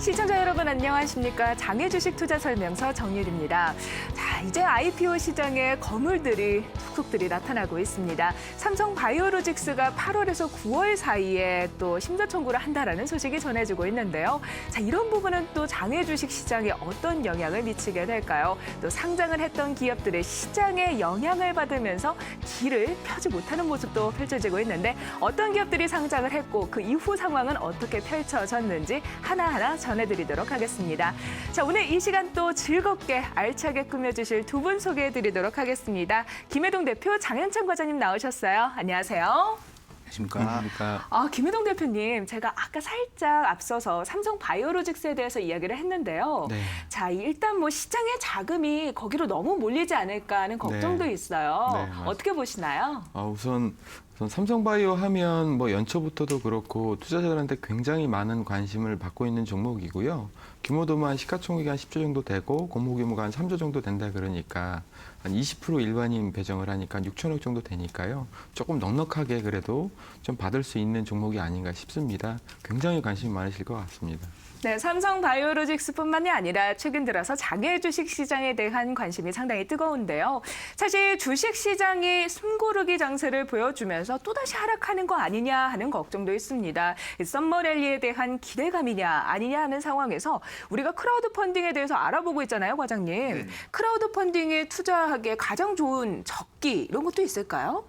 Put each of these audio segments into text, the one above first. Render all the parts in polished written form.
시청자 여러분 안녕하십니까? 장외주식 투자 설명서 정유리입니다. 자, 이제 IPO 시장에 거물들이 툭툭들이 나타나고 있습니다. 삼성 바이오로직스가 8월에서 9월 사이에 또 심사 청구를 한다라는 소식이 전해지고 있는데요. 자, 이런 부분은 또 장외주식 시장에 어떤 영향을 미치게 될까요? 또 상장을 했던 기업들의 시장에 영향을 받으면서 길을 펴지 못하는 모습도 펼쳐지고 있는데 어떤 기업들이 상장을 했고 그 이후 상황은 어떻게 펼쳐졌는지 하나하나 전해드리도록 하겠습니다. 자, 오늘 이 시간 또 즐겁게 알차게 꾸며주실 두 분 소개해드리도록 하겠습니다. 김혜동 대표, 장현찬 과장님 나오셨어요. 안녕하세요. 안녕하십니까. 김혜동 대표님, 제가 아까 살짝 앞서서 삼성 바이오로직스에 대해서 이야기를 했는데요. 네. 자, 일단 뭐 시장의 자금이 거기로 너무 몰리지 않을까 하는 걱정도 네. 있어요. 네, 어떻게 보시나요? 우선 삼성바이오 하면 뭐 연초부터도 그렇고 투자자들한테 굉장히 많은 관심을 받고 있는 종목이고요. 규모도 한 시가총액이 한 10조 정도 되고 공모 규모가 한 3조 정도 된다 그러니까 한 20% 일반인 배정을 하니까 한 6천억 정도 되니까요. 조금 넉넉하게 그래도 좀 받을 수 있는 종목이 아닌가 싶습니다. 굉장히 관심이 많으실 것 같습니다. 네, 삼성 바이오로직스뿐만이 아니라 최근 들어서 장외 주식 시장에 대한 관심이 상당히 뜨거운데요. 사실 주식 시장이 숨고르기 장세를 보여주면서 또다시 하락하는 거 아니냐 하는 걱정도 있습니다. 썸머랠리에 대한 기대감이냐 아니냐 하는 상황에서 우리가 크라우드 펀딩에 대해서 알아보고 있잖아요, 과장님. 네. 크라우드 펀딩에 투자하기에 가장 좋은 적기 이런 것도 있을까요?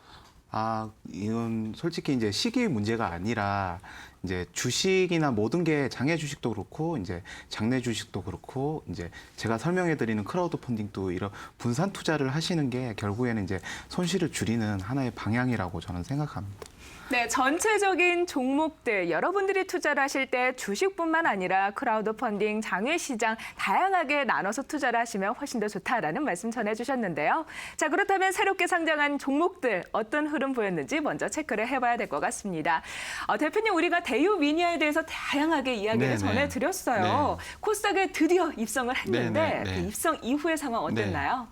이건 솔직히 이제 시기 문제가 아니라 이제 주식이나 모든 게 장외 주식도 그렇고 이제 장내 주식도 그렇고 이제 제가 설명해 드리는 크라우드 펀딩도 이런 분산 투자를 하시는 게 결국에는 이제 손실을 줄이는 하나의 방향이라고 저는 생각합니다. 네, 전체적인 종목들 여러분들이 투자를 하실 때 주식뿐만 아니라 크라우드 펀딩, 장외 시장 다양하게 나눠서 투자를 하시면 훨씬 더 좋다라는 말씀 전해주셨는데요. 자, 그렇다면 새롭게 상장한 종목들 어떤 흐름 보였는지 먼저 체크를 해봐야 될 것 같습니다. 대표님, 우리가 대유 미니아에 대해서 다양하게 이야기를 네네. 전해드렸어요. 네. 코스닥에 드디어 입성을 했는데 네네. 네. 그 입성 이후의 상황 어땠나요?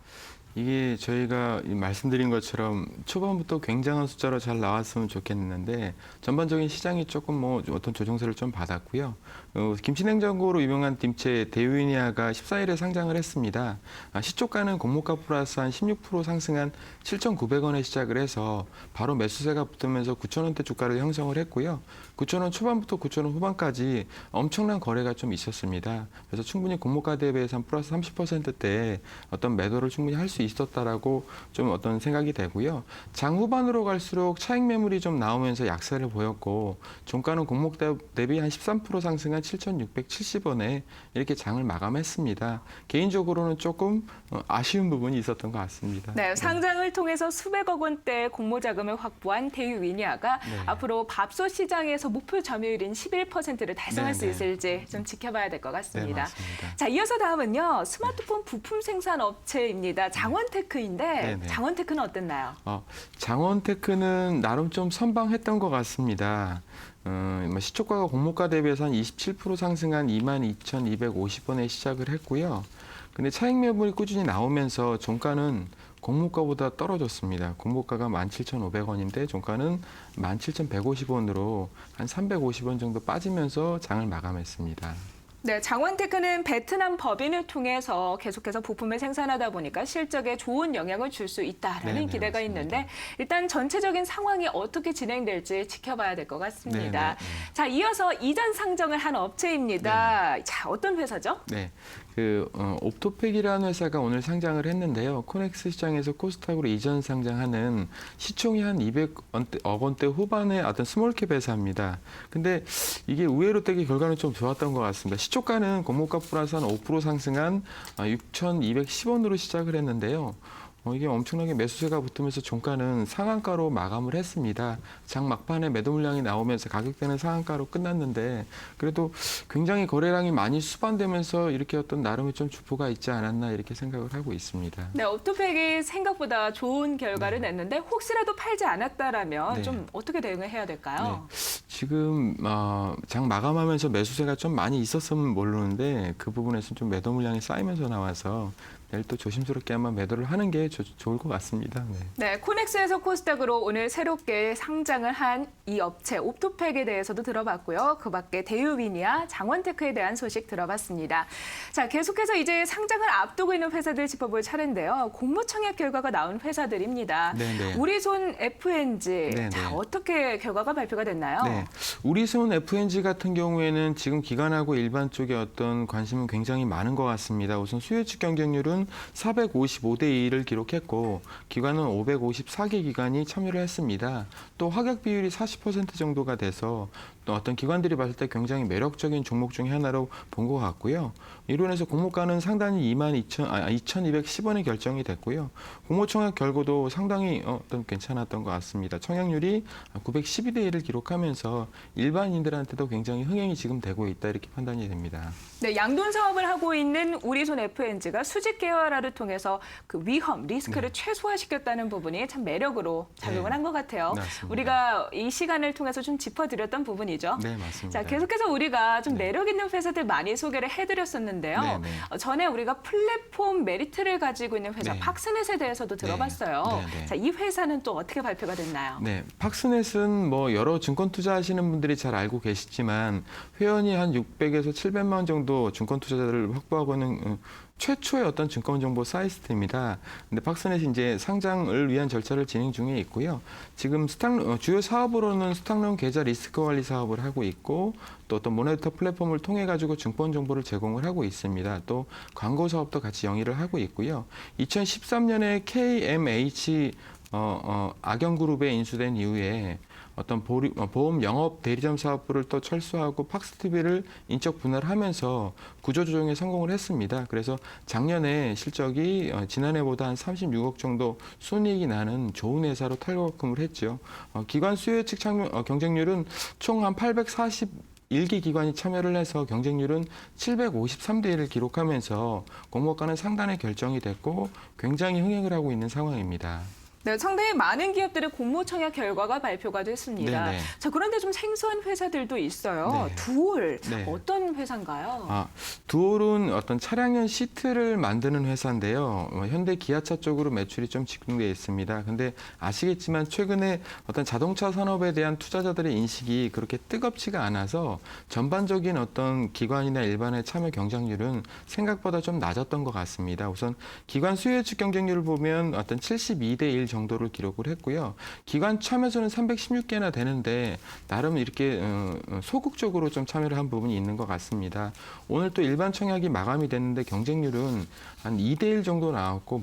이게 저희가 말씀드린 것처럼 초반부터 굉장한 숫자로 잘 나왔으면 좋겠는데 전반적인 시장이 조금 뭐 어떤 조정세를 좀 받았고요. 김치냉장고로 유명한 딤체 대유이니아가 14일에 상장을 했습니다. 시초가는 공모가 플러스 한 16% 상승한 7,900원에 시작을 해서 바로 매수세가 붙으면서 9,000원대 주가를 형성을 했고요. 9,000원 초반부터 9,000원 후반까지 엄청난 거래가 좀 있었습니다. 그래서 충분히 공모가 대비해서 한 플러스 30%대 어떤 매도를 충분히 할 수 있었다라고 좀 어떤 생각이 되고요. 장 후반으로 갈수록 차익 매물이 좀 나오면서 약세를 보였고 종가는 공모 대비 한 13% 상승한 7,670원에 이렇게 장을 마감했습니다. 개인적으로는 조금 아쉬운 부분이 있었던 것 같습니다. 네, 상장을 통해서 수백억 원대 공모 자금을 확보한 대유위니아가 네. 앞으로 밥솥 시장에서 목표 점유율인 11%를 달성할 수 네, 네. 있을지 좀 지켜봐야 될 것 네, 같습니다. 맞습니다. 자, 이어서 다음은요. 스마트폰 부품 생산 업체입니다. 장원테크인데 네, 네. 장원테크는 어땠나요? 장원테크는 나름 좀 선방했던 것 같습니다. 시초가가 공모가 대비해서 한 27% 상승한 22,250원에 시작을 했고요. 근데 차익 매물이 꾸준히 나오면서 종가는 공모가보다 떨어졌습니다. 공모가가 17,500원인데 종가는 17,150원으로 한 350원 정도 빠지면서 장을 마감했습니다. 네, 장원테크는 베트남 법인을 통해서 계속해서 부품을 생산하다 보니까 실적에 좋은 영향을 줄 수 있다라는 네네, 기대가 맞습니다. 있는데 일단 전체적인 상황이 어떻게 진행될지 지켜봐야 될 것 같습니다. 네네. 자, 이어서 이전 상장을 한 업체입니다. 자, 어떤 회사죠? 네, 옵토팩이라는 회사가 오늘 상장을 했는데요. 코넥스 시장에서 코스닥으로 이전 상장하는 시총이 한 200억 원대 후반의 어떤 스몰캡 회사입니다. 근데 이게 의외로 되게 결과는 좀 좋았던 것 같습니다. 시초가는 공모가 플러스 한 5% 상승한 6,210원으로 시작을 했는데요. 이게 엄청나게 매수세가 붙으면서 종가는 상한가로 마감을 했습니다. 장 막판에 매도 물량이 나오면서 가격대는 상한가로 끝났는데 그래도 굉장히 거래량이 많이 수반되면서 이렇게 어떤 나름의 좀 주포가 있지 않았나 이렇게 생각을 하고 있습니다. 네, 옵토팩이 생각보다 좋은 결과를 냈는데 혹시라도 팔지 않았다라면 네. 좀 어떻게 대응을 해야 될까요? 지금 장 마감하면서 매수세가 좀 많이 있었으면 모르는데 그 부분에서 좀 매도 물량이 쌓이면서 나와서 내일 또 조심스럽게 한번 매도를 하는 게 좋을 것 같습니다. 네. 네, 코넥스에서 코스닥으로 오늘 새롭게 상장을 한 이 업체 옵토팩에 대해서도 들어봤고요. 그 밖에 대유위니아, 장원테크에 대한 소식 들어봤습니다. 자, 계속해서 이제 상장을 앞두고 있는 회사들 짚어볼 차례인데요. 공모청약 결과가 나온 회사들입니다. 네네. 우리손 FNG, 네네. 자, 어떻게 결과가 발표가 됐나요? 네, 우리손 FNG 같은 경우에는 지금 기관하고 일반 쪽에 어떤 관심은 굉장히 많은 것 같습니다. 우선 수요 측 경쟁률은 455대 2를 기록했고 기관은 554개 기관이 참여를 했습니다. 또 확약 비율이 40% 정도가 돼서 또 어떤 기관들이 봤을 때 굉장히 매력적인 종목 중에 하나로 본 것 같고요. 이로 인해서 공모가는 상단이 2210원에 결정이 됐고요. 공모청약 결과도 상당히 어떤 괜찮았던 것 같습니다. 청약률이 912대 1을 기록하면서 일반인들한테도 굉장히 흥행이 지금 되고 있다 이렇게 판단이 됩니다. 네, 양돈 사업을 하고 있는 우리손 FNG가 수직 계열화를 통해서 그 위험, 리스크를 최소화시켰다는 부분이 참 매력으로 작용을 네. 한 것 같아요. 맞습니다. 우리가 이 시간을 통해서 좀 짚어드렸던 부분이죠. 네, 맞습니다. 자, 계속해서 우리가 좀 네. 매력 있는 회사들 많이 소개를 해드렸었는데요. 네, 네. 전에 우리가 플랫폼 메리트를 가지고 있는 회사 네. 팍스넷에 대해서도 들어봤어요. 네, 네. 자, 이 회사는 또 어떻게 발표가 됐나요? 네, 팍스넷은 뭐 여러 증권 투자하시는 분들이 잘 알고 계시지만 회원이 한 600에서 700만 원 정도 증권 투자자를 확보하고 있는 최초의 어떤 증권 정보 사이트입니다. 근데 팍스넷이 이제 상장을 위한 절차를 진행 중에 있고요. 지금 주요 사업으로는 스탁론 계좌 리스크 관리 사업을 하고 있고 또 어떤 모니터 플랫폼을 통해 가지고 증권 정보를 제공을 하고 있습니다. 또 광고 사업도 같이 영위를 하고 있고요. 2013년에 KMH 악영그룹에 인수된 이후에 어떤 보험 영업 대리점 사업부를 또 철수하고 팍스TV를 인적 분할하면서 구조조정에 성공을 했습니다. 그래서 작년에 실적이 지난해보다 한 36억 정도 순이익이 나는 좋은 회사로 탈거금을 했죠. 기관 수요 예측 경쟁률은 총 한 841개 기관이 참여를 해서 경쟁률은 753대 1을 기록하면서 공모가는 상단에 결정이 됐고 굉장히 흥행을 하고 있는 상황입니다. 네, 상당히 많은 기업들의 공모 청약 결과가 발표가 됐습니다. 네네. 자, 그런데 좀 생소한 회사들도 있어요. 네. 두올, 네. 어떤 회사인가요? 두올은 어떤 차량용 시트를 만드는 회사인데요. 현대 기아차 쪽으로 매출이 좀 집중되어 있습니다. 근데 아시겠지만 최근에 어떤 자동차 산업에 대한 투자자들의 인식이 그렇게 뜨겁지가 않아서 전반적인 어떤 기관이나 일반의 참여 경쟁률은 생각보다 좀 낮았던 것 같습니다. 우선 기관 수요 예측 경쟁률을 보면 어떤 72대 1 정도를 기록을 했고요. 기관 참여자는 316개나 되는데 나름 이렇게 소극적으로 좀 참여를 한 부분이 있는 것 같습니다. 오늘 또 일반 청약이 마감이 됐는데 경쟁률은 한 2대 1 정도 나왔고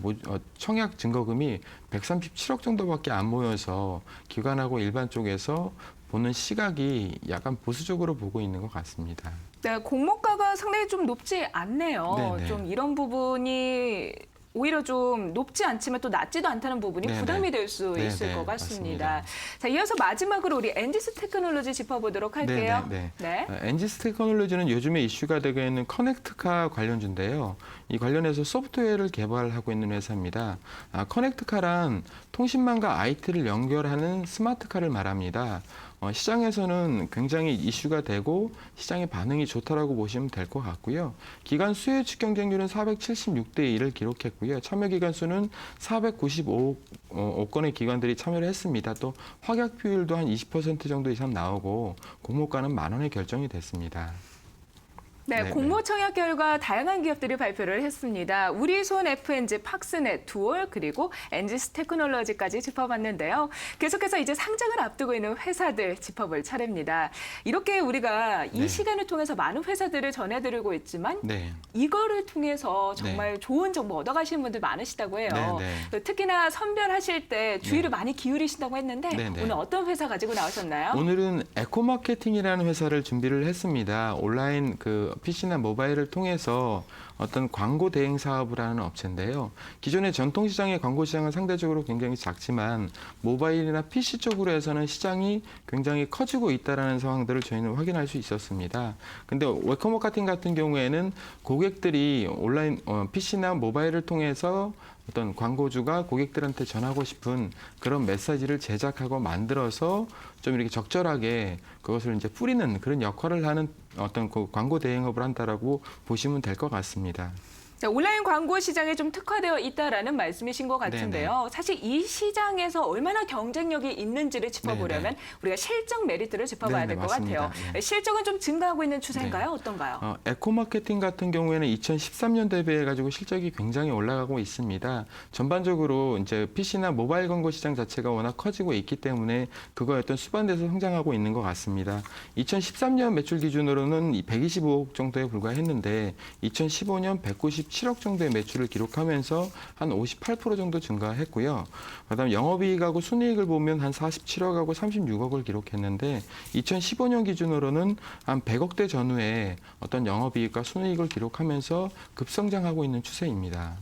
청약 증거금이 137억 정도밖에 안 모여서 기관하고 일반 쪽에서 보는 시각이 약간 보수적으로 보고 있는 것 같습니다. 네, 공모가가 상당히 좀 높지 않네요. 네네. 좀 이런 부분이 오히려 좀 높지 않지만 또 낮지도 않다는 부분이 네네. 부담이 될 수 네네, 있을 것 같습니다. 맞습니다. 자, 이어서 마지막으로 우리 엔지스 테크놀로지 짚어보도록 할게요. 네. 엔지스 테크놀로지는 요즘에 이슈가 되고 있는 커넥트카 관련주인데요. 이 관련해서 소프트웨어를 개발하고 있는 회사입니다. 커넥트카란 통신망과 IT를 연결하는 스마트카를 말합니다. 시장에서는 굉장히 이슈가 되고 시장의 반응이 좋다라고 보시면 될 것 같고요. 기간 수요 예측 경쟁률은 476대 1을 기록했고요. 참여 기간 수는 495건의 기관들이 참여를 했습니다. 또 확약 비율도 한 20% 정도 이상 나오고 공모가는 10,000원에 결정이 됐습니다. 네, 네네. 공모 청약 결과 다양한 기업들이 발표를 했습니다. 우리손 FNG, 팍스넷, 두올, 그리고 엔지스 테크놀로지까지 짚어봤는데요. 계속해서 이제 상장을 앞두고 있는 회사들 짚어볼 차례입니다. 이렇게 우리가 이 네. 시간을 통해서 많은 회사들을 전해드리고 있지만 네. 이거를 통해서 정말 좋은 정보 얻어가시는 분들 많으시다고 해요. 네. 특히나 선별하실 때 주의를 네. 많이 기울이신다고 했는데 네, 네. 오늘 어떤 회사 가지고 나오셨나요? 오늘은 에코마케팅이라는 회사를 준비를 했습니다. 온라인 PC나 모바일을 통해서 어떤 광고 대행 사업을 하는 업체인데요. 기존의 전통시장의 광고 시장은 상대적으로 굉장히 작지만 모바일이나 PC 쪽으로 해서는 시장이 굉장히 커지고 있다는 상황들을 저희는 확인할 수 있었습니다. 근데 에코마케팅 같은 경우에는 고객들이 온라인 PC나 모바일을 통해서 어떤 광고주가 고객들한테 전하고 싶은 그런 메시지를 제작하고 만들어서 좀 이렇게 적절하게 그것을 이제 뿌리는 그런 역할을 하는 어떤 그 광고 대행업을 한다라고 보시면 될 것 같습니다. 자, 온라인 광고 시장에 좀 특화되어 있다라는 말씀이신 것 같은데요. 사실 이 시장에서 얼마나 경쟁력이 있는지를 짚어보려면 우리가 실적 메리트를 짚어봐야 될 것 같아요. 네. 실적은 좀 증가하고 있는 추세인가요? 어떤가요? 에코마케팅 같은 경우에는 2013년 대비해 가지고 실적이 굉장히 올라가고 있습니다. 전반적으로 이제 PC나 모바일 광고 시장 자체가 워낙 커지고 있기 때문에 그거에 어떤 수반돼서 성장하고 있는 것 같습니다. 2013년 매출 기준으로는 125억 정도에 불과했는데 2015년 197억 정도의 매출을 기록하면서 한 58% 정도 증가했고요. 그다음 영업이익하고 순이익을 보면 한 47억하고 36억을 기록했는데 2015년 기준으로는 한 100억대 전후에 어떤 영업이익과 순이익을 기록하면서 급성장하고 있는 추세입니다.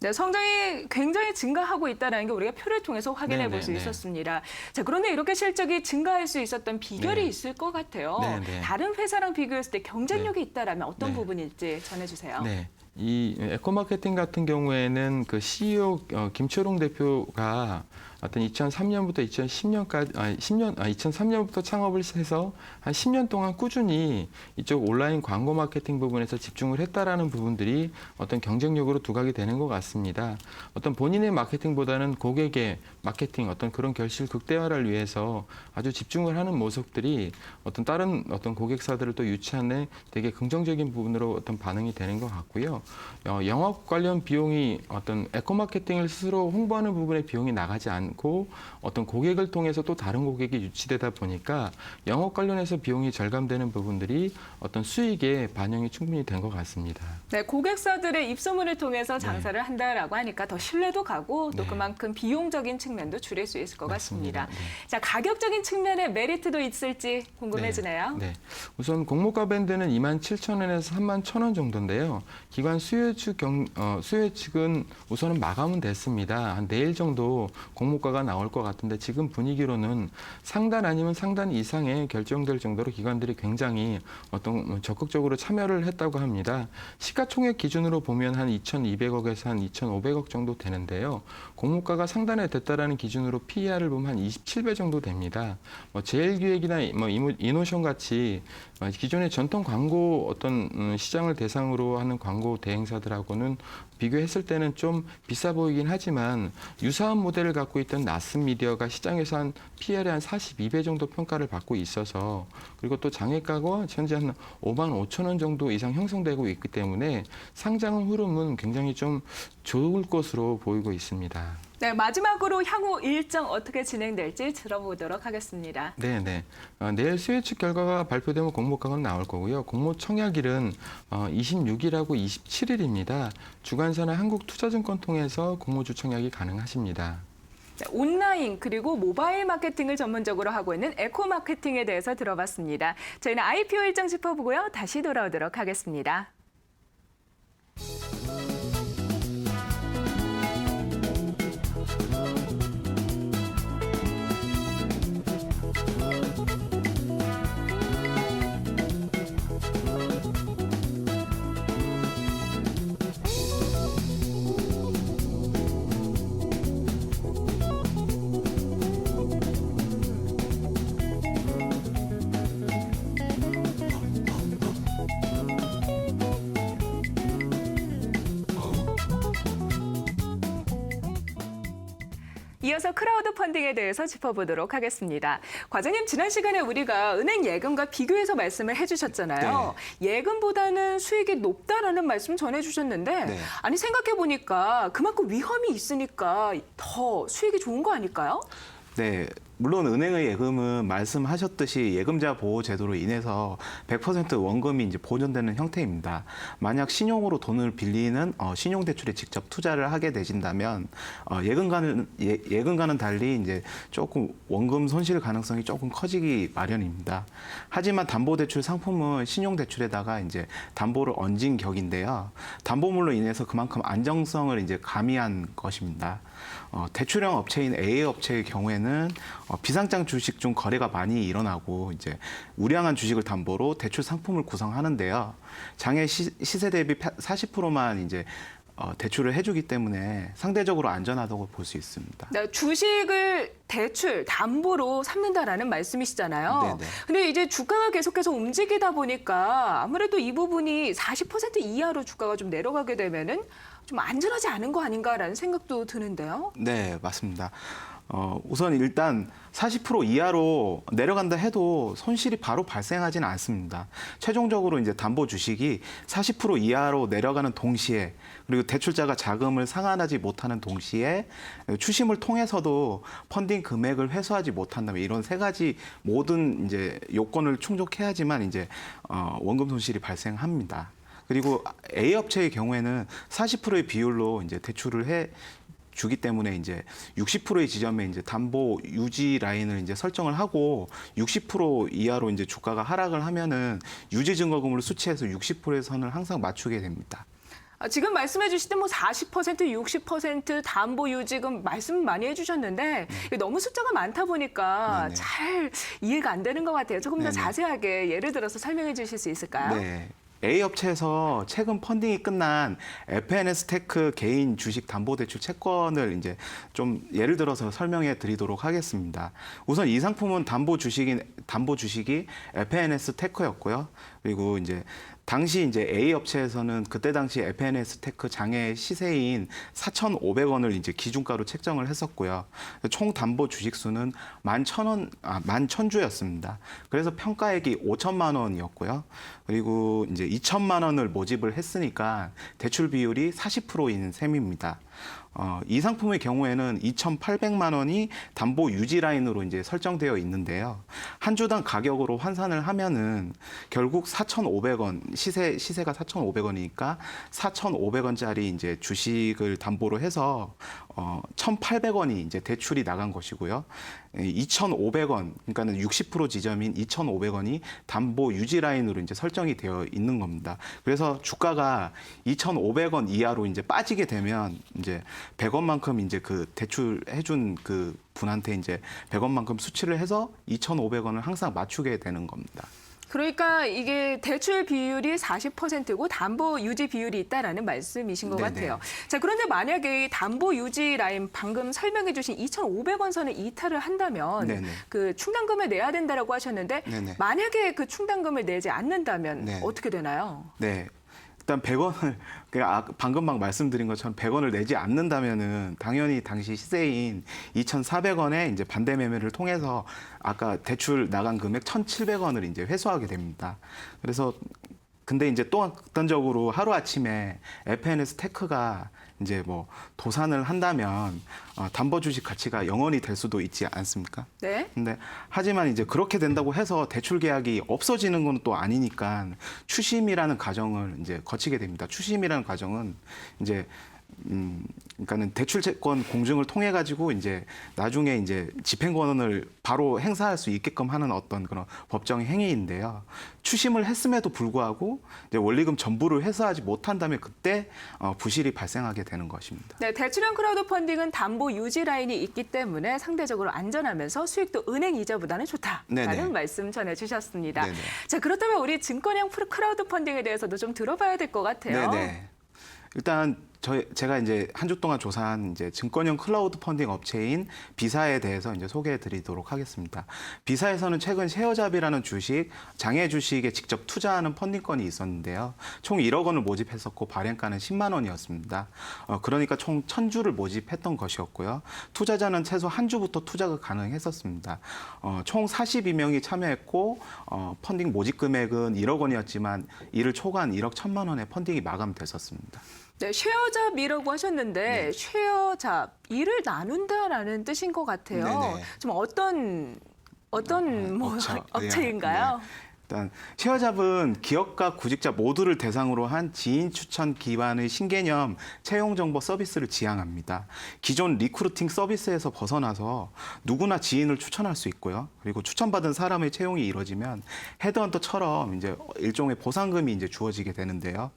네, 성장이 굉장히 증가하고 있다는 게 우리가 표를 통해서 확인해 볼 수 있었습니다. 자, 그런데 이렇게 실적이 증가할 수 있었던 비결이 있을 것 같아요. 다른 회사랑 비교했을 때 경쟁력이 있다라면 어떤 부분일지 전해주세요. 네. 이 에코마케팅 같은 경우에는 그 CEO 김초롱 대표가 어떤 2003년부터 2010년까지 2003년부터 창업을 해서 한 10년 동안 꾸준히 이쪽 온라인 광고 마케팅 부분에서 집중을 했다라는 부분들이 어떤 경쟁력으로 두각이 되는 것 같습니다. 어떤 본인의 마케팅보다는 고객의 마케팅 어떤 그런 결실 극대화를 위해서 아주 집중을 하는 모습들이 어떤 다른 어떤 고객사들을 또 유치하는 되게 긍정적인 부분으로 어떤 반응이 되는 것 같고요. 영업 관련 비용이 어떤 에코마케팅을 스스로 홍보하는 부분에 비용이 나가지 않고 어떤 고객을 통해서 또 다른 고객이 유치되다 보니까 영업 관련해서 비용이 절감되는 부분들이 어떤 수익에 반영이 충분히 된 것 같습니다. 네, 고객사들의 입소문을 통해서 장사를 한다라고 하니까 더 신뢰도 가고 또 그만큼 비용적인 측면도 줄일 수 있을 것 같습니다. 자, 가격적인 측면의 메리트도 있을지 궁금해지네요. 네. 우선 공모가 밴드는 27,000원에서 31,000원 정도인데요. 기관 수요 측은 우선은 마감은 됐습니다. 한 내일 정도 공모가가 나올 것 같은데 지금 분위기로는 상단 아니면 상단 이상에 결정될 정도로 기관들이 굉장히 어떤 적극적으로 참여를 했다고 합니다. 시가총액 기준으로 보면 한 2,200억에서 한 2,500억 정도 되는데요. 공모가가 상단에 됐다라는 기준으로 PER을 보면 한 27배 정도 됩니다. 제일기획이나 이노션 같이 기존의 전통 광고 어떤 시장을 대상으로 하는 광고 대행사들하고는 비교했을 때는 좀 비싸 보이긴 하지만 유사한 모델을 갖고 있던 나스미디어가 시장에서 한 PER의 한 42배 정도 평가를 받고 있어서 그리고 또 장외가가 현재 한 55,000원 정도 이상 형성되고 있기 때문에 상장 흐름은 굉장히 좀 좋을 것으로 보이고 있습니다. 네, 마지막으로 향후 일정 어떻게 진행될지 들어보도록 하겠습니다. 네. 내일 수요 측 결과가 발표되면 공모가는 나올 거고요. 공모 청약일은 26일하고 27일입니다. 주관사나 한국투자증권 통해서 공모주 청약이 가능하십니다. 네, 온라인 그리고 모바일 마케팅을 전문적으로 하고 있는 에코 마케팅에 대해서 들어봤습니다. 저희는 IPO 일정 짚어보고요. 다시 돌아오도록 하겠습니다. 이어서 크라우드 펀딩에 대해서 짚어보도록 하겠습니다. 과장님, 지난 시간에 우리가 은행 예금과 비교해서 말씀을 해주셨잖아요. 예금보다는 수익이 높다라는 말씀 전해주셨는데 아니 생각해보니까 그만큼 위험이 있으니까 더 수익이 좋은 거 아닐까요? 네. 물론 은행의 예금은 말씀하셨듯이 예금자 보호 제도로 인해서 100% 원금이 이제 보존되는 형태입니다. 만약 신용으로 돈을 빌리는 신용대출에 직접 투자를 하게 되신다면 예금과는 달리 이제 조금 원금 손실 가능성이 조금 커지기 마련입니다. 하지만 담보대출 상품은 신용대출에다가 이제 담보를 얹은 격인데요. 담보물로 인해서 그만큼 안정성을 이제 가미한 것입니다. 대출형 업체인 A 업체의 경우에는 비상장 주식 중 거래가 많이 일어나고 이제 우량한 주식을 담보로 대출 상품을 구성하는데요. 장외 시세 대비 40%만 이제 대출을 해주기 때문에 상대적으로 안전하다고 볼 수 있습니다. 네, 주식을 대출, 담보로 삼는다라는 말씀이시잖아요. 네네. 근데 이제 주가가 계속해서 움직이다 보니까 아무래도 이 부분이 40% 이하로 주가가 좀 내려가게 되면은 좀 안전하지 않은 거 아닌가라는 생각도 드는데요. 네, 맞습니다. 우선 일단 40% 이하로 내려간다 해도 손실이 바로 발생하지는 않습니다. 최종적으로 이제 담보 주식이 40% 이하로 내려가는 동시에 그리고 대출자가 자금을 상환하지 못하는 동시에 추심을 통해서도 펀딩 금액을 회수하지 못한다면 이런 세 가지 모든 이제 요건을 충족해야지만 이제 원금 손실이 발생합니다. 그리고 A 업체의 경우에는 40%의 비율로 이제 대출을 해 주기 때문에 이제 60%의 지점에 이제 담보 유지 라인을 이제 설정을 하고 60% 이하로 이제 주가가 하락을 하면은 유지 증거금을 수치해서 60%의 선을 항상 맞추게 됩니다. 지금 말씀해 주실 때 뭐 40%, 60% 담보 유지금 말씀 많이 해주셨는데 이게 너무 숫자가 많다 보니까 네네. 잘 이해가 안 되는 것 같아요. 조금 더 네네. 자세하게 예를 들어서 설명해 주실 수 있을까요? 네. A 업체에서 최근 펀딩이 끝난 FNS 테크 개인 주식 담보대출 채권을 이제 좀 예를 들어서 설명해 드리도록 하겠습니다. 우선 이 상품은 담보 주식이 FNS 테크였고요. 그리고 이제 당시 이제 A 업체에서는 그때 당시 FNS 테크 장외 시세인 4,500원을 이제 기준가로 책정을 했었고요. 총 담보 주식 수는 11,000주였습니다. 그래서 평가액이 5천만 원이었고요. 그리고 이제 2천만 원을 모집을 했으니까 대출 비율이 40%인 셈입니다. 이 상품의 경우에는 2,800만 원이 담보 유지 라인으로 이제 설정되어 있는데요. 한 주당 가격으로 환산을 하면은 결국 4,500원 시세가 4,500원이니까 4,500원짜리 이제 주식을 담보로 해서 1,800원이 이제 대출이 나간 것이고요. 2,500원, 그러니까는 60% 지점인 2,500원이 담보 유지 라인으로 이제 설정이 되어 있는 겁니다. 그래서 주가가 2,500원 이하로 이제 빠지게 되면 이제 100원만큼 이제 그 대출 해준 그 분한테 이제 100원만큼 수치를 해서 2,500원을 항상 맞추게 되는 겁니다. 그러니까 이게 대출 비율이 40%고 담보 유지 비율이 있다라는 말씀이신 것 네네. 같아요. 자, 그런데 만약에 이 담보 유지 라인 방금 설명해 주신 2,500원 선을 이탈을 한다면 네네. 그 충당금을 내야 된다라고 하셨는데 네네. 만약에 그 충당금을 내지 않는다면 네. 어떻게 되나요? 네. 일단 100원을 방금 막 말씀드린 것처럼 100원을 내지 않는다면은 당연히 당시 시세인 2,400원에 이제 반대 매매를 통해서 아까 대출 나간 금액 1,700원을 이제 회수하게 됩니다. 그래서 근데 이제 또 극단적으로 하루아침에 FNS 테크가 이제 뭐 도산을 한다면 담보 주식 가치가 0원이 될 수도 있지 않습니까? 네. 근데 하지만 이제 그렇게 된다고 해서 대출 계약이 없어지는 건 또 아니니까 추심이라는 과정을 이제 거치게 됩니다. 추심이라는 과정은 이제 그러니까는 대출 채권 공증을 통해 가지고 이제 나중에 이제 집행권을 바로 행사할 수 있게끔 하는 어떤 그런 법정 행위인데요. 추심을 했음에도 불구하고 이제 원리금 전부를 회수하지 못한다면 그때 부실이 발생하게 되는 것입니다. 네, 대출형 크라우드 펀딩은 담보 유지 라인이 있기 때문에 상대적으로 안전하면서 수익도 은행 이자보다는 좋다라는 네네. 말씀 전해주셨습니다. 네네. 자, 그렇다면 우리 증권형 크라우드 펀딩에 대해서도 좀 들어봐야 될 것 같아요. 네네. 일단 제가 이제 한 주 동안 조사한 이제 증권형 클라우드 펀딩 업체인 비사에 대해서 이제 소개해드리도록 하겠습니다. 비사에서는 최근 쉐어잡이라는 주식, 장외 주식에 직접 투자하는 펀딩건이 있었는데요. 총 1억 원을 모집했었고 발행가는 10만 원이었습니다. 그러니까 총 1,000주를 모집했던 것이었고요. 투자자는 최소 한 주부터 투자가 가능했었습니다. 총 42명이 참여했고 펀딩 모집 금액은 1억 원이었지만 이를 초과한 1억 1,000만 원의 펀딩이 마감됐었습니다. 네, 쉐어잡이라고 하셨는데 네. 쉐어잡, 일을 나눈다라는 뜻인 것 같아요. 네네. 좀 어떤 뭐 업체인가요? 네. 일단 쉐어잡은 기업가 구직자 모두를 대상으로 한 지인 추천 기반의 신개념 채용 정보 서비스를 지향합니다. 기존 리크루팅 서비스에서 벗어나서 누구나 지인을 추천할 수 있고요. 그리고 추천받은 사람의 채용이 이루어지면 헤드헌터처럼 이제 일종의 보상금이 이제 주어지게 되는데요.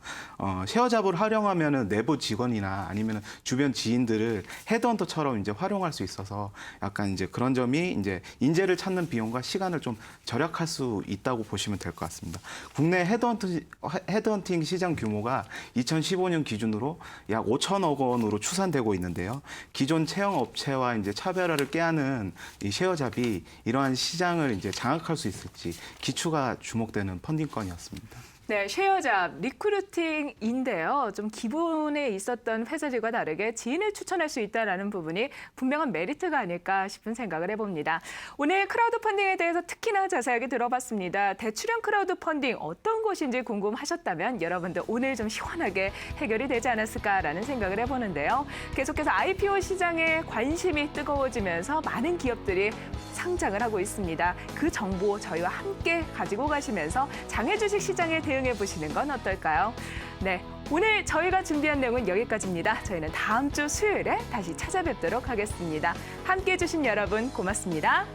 쉐어잡을 활용하면은 내부 직원이나 아니면 주변 지인들을 헤드헌터처럼 이제 활용할 수 있어서 약간 이제 그런 점이 이제 인재를 찾는 비용과 시간을 좀 절약할 수 있다고 보시면 보시면 될 것 같습니다. 국내 헤드헌팅 시장 규모가 2015년 기준으로 약 5천억 원으로 추산되고 있는데요. 기존 채용 업체와 이제 차별화를 꾀하는 이 쉐어잡이 이러한 시장을 이제 장악할 수 있을지 기추가 주목되는 펀딩건이었습니다. 네, 쉐어잡, 리크루팅인데요. 좀 기본에 있었던 회사들과 다르게 지인을 추천할 수 있다는 부분이 분명한 메리트가 아닐까 싶은 생각을 해봅니다. 오늘 크라우드 펀딩에 대해서 특히나 자세하게 들어봤습니다. 대출형 크라우드 펀딩 어떤 것인지 궁금하셨다면 여러분들 오늘 좀 시원하게 해결이 되지 않았을까라는 생각을 해보는데요. 계속해서 IPO 시장에 관심이 뜨거워지면서 많은 기업들이 상장을 하고 있습니다. 그 정보 저희와 함께 가지고 가시면서 장외 주식 시장에 대응해 보시는 건 어떨까요? 네, 오늘 저희가 준비한 내용은 여기까지입니다. 저희는 다음 주 수요일에 다시 찾아뵙도록 하겠습니다. 함께해 주신 여러분 고맙습니다.